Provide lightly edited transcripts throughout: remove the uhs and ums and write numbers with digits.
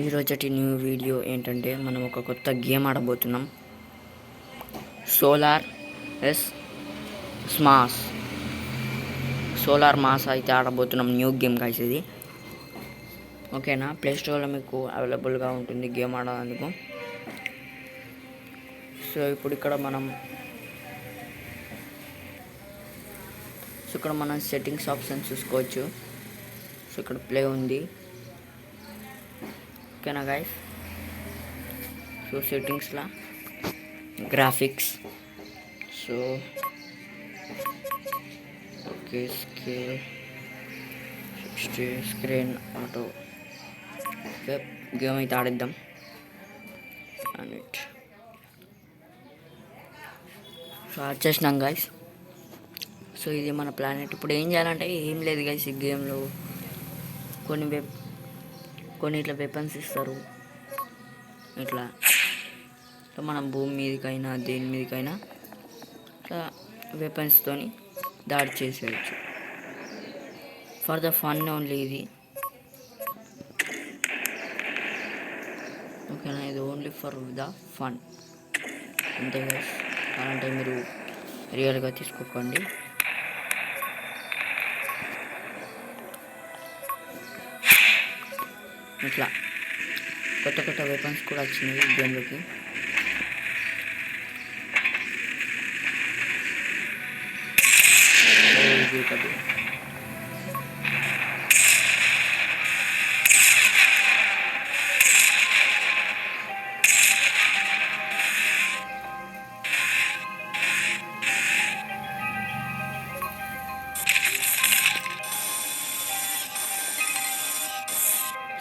ఈరోజటి new video ఏంటంటే మనం ఒక కొత్త గేమ్ ఆడబోతున్నాం. సోలార్ ఎస్ స్మాస్ సోలార్ మాస్ అయితే ఆడబోతున్నాం. న్యూ గేమ్ గైస్ ఇది. ఓకేనా, ప్లే స్టోర్లో మీకు అవైలబుల్గా ఉంటుంది గేమ్ ఆడడానికి. సో ఇప్పుడు ఇక్కడ మనం సెట్టింగ్స్ ఆప్షన్ చూసుకోవచ్చు. సో ఇక్కడ ప్లే ఉంది. ఓకేనా గైస్, సో సెట్టింగ్స్లో graphics, so okay, screen auto, game అయితే ఆడిద్దాం. సో వచ్చేసినాం గైస్. సో ఇది మన ప్లానెట్. ఇప్పుడు ఏం చేయాలంటే ఏం లేదు గైస్, ఈ గేమ్లో కొన్ని ఇట్లా వెపన్స్ ఇస్తారు. ఇట్లా మనం భూమి మీదకైనా దేని మీదకైనా ఇట్లా వెపన్స్తోని దాడి చేసేయచ్చు. ఫర్ ద ఫన్ ఓన్లీ ఇది. ఓకేనా, ఇది ఓన్లీ ఫర్ ద ఫన్ అంతే గైస్. అలాంటే మీరు రియల్గా తీసుకోకండి. ఇట్లా కొత్త వెపన్స్ కూడా వచ్చినాయి ఈ గేమ్లోకి.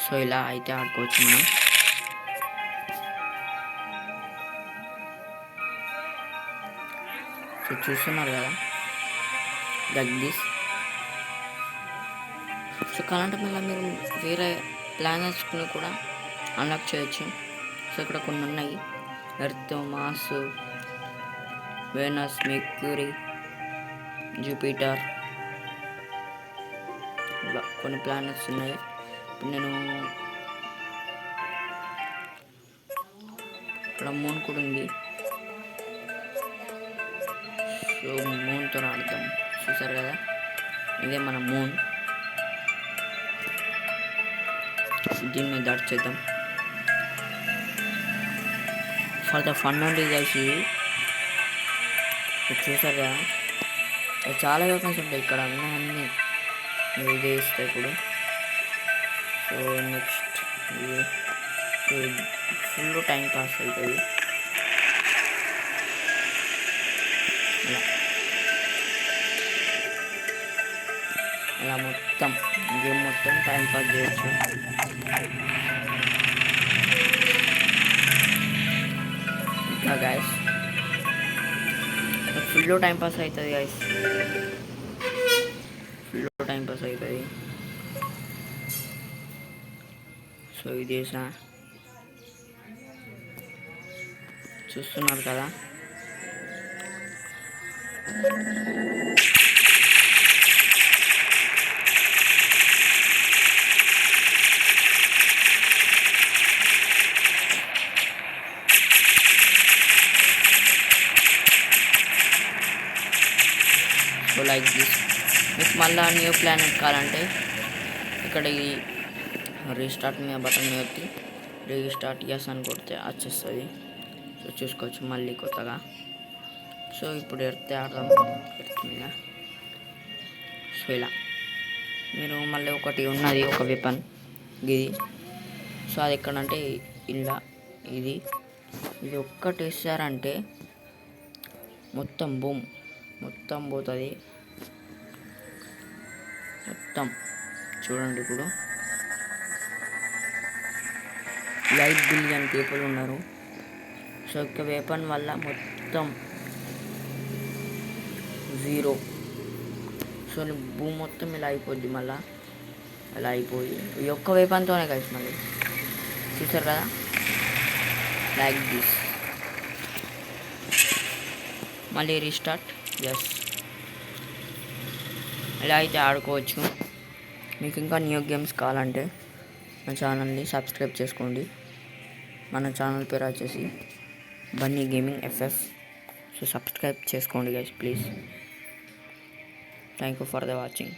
సో ఇలా అయితే ఆడుకోవచ్చు మనం. సో చూస్తున్నారు కదా, లైక్ దిస్. సో కావాలంటే మళ్ళీ మీరు వేరే ప్లానెట్స్ని కూడా అన్లాక్ చేయొచ్చు. సో ఇక్కడ కొన్ని ఉన్నాయి: Earth, Mars, Venus, Mercury, Jupiter, ఇలా కొన్ని ప్లానెట్స్ ఉన్నాయి. ఇప్పుడు నేను ఇక్కడ మూన్ కూడా ఉంది. సో మూన్తో ఆడదాం. చూసారు కదా, ఇదే మన మూన్. దీని మీద దాడి చేద్దాం. ఫర్ ద ఫన్ నుండి కలిసి చూసారు కదా, చాలా వెపన్స్ ఉంటాయి ఇక్కడ. అన్నీ ఇదే ఇస్తాయి ఇప్పుడు. So next full time pass అవుతుంది. ఇలా మొత్తం గేమ్ మొత్తం టైం పాస్ చేయొచ్చు. ఇంకా గైస్ ఫుల్ టైం పాస్ అవుతుంది గైస్, ఫుల్ టైం పాస్ అవుతుంది. సో ఇది చూస్తున్నారు కదా. So like this. మీకు మళ్ళీ న్యూ ప్లానెట్ కావాలంటే ఇక్కడ ఈ రీస్టార్ట్ మీద బటన్ మీద వచ్చి రీస్టార్ట్ ఎస్ అని కొడితే వచ్చేస్తుంది. సో చూసుకోవచ్చు మళ్ళీ కొత్తగా. సో ఇప్పుడు ఎర్త్ ఆడదాం, ఎర్త్ మీద. సో ఇలా మీరు మళ్ళీ ఒకటి ఉన్నది, ఒక వెపన్ ఇది. సో అది ఎక్కడంటే ఇలా ఇది ఒక్కటి వేసారంటే మొత్తం బూమ్ మొత్తం పోతుంది. మొత్తం చూడండి, ఇప్పుడు 8 బిలియన్ పీపుల్ ఉన్నారు. సో ఒక వెపన్ వల్ల మొత్తం 0. సో భూమి మొత్తం ఇలా అయిపోద్ది. మళ్ళీ ఇలా అయిపోయి ఈ ఒక్క వెపన్తోనే కలిసి మళ్ళీ చూసారు కదా, లైక్ దిస్. మళ్ళీ రీస్టార్ట్ ఎస్. ఇలా అయితే ఆడుకోవచ్చు. మీకు ఇంకా న్యూ గేమ్స్ కావాలంటే నా ఛానల్ని సబ్స్క్రైబ్ చేసుకోండి. మన ఛానల్ పేరు వచ్చేసి Bunny Gaming FS. So subscribe చేసుకోండి guys please. Thank you for the watching.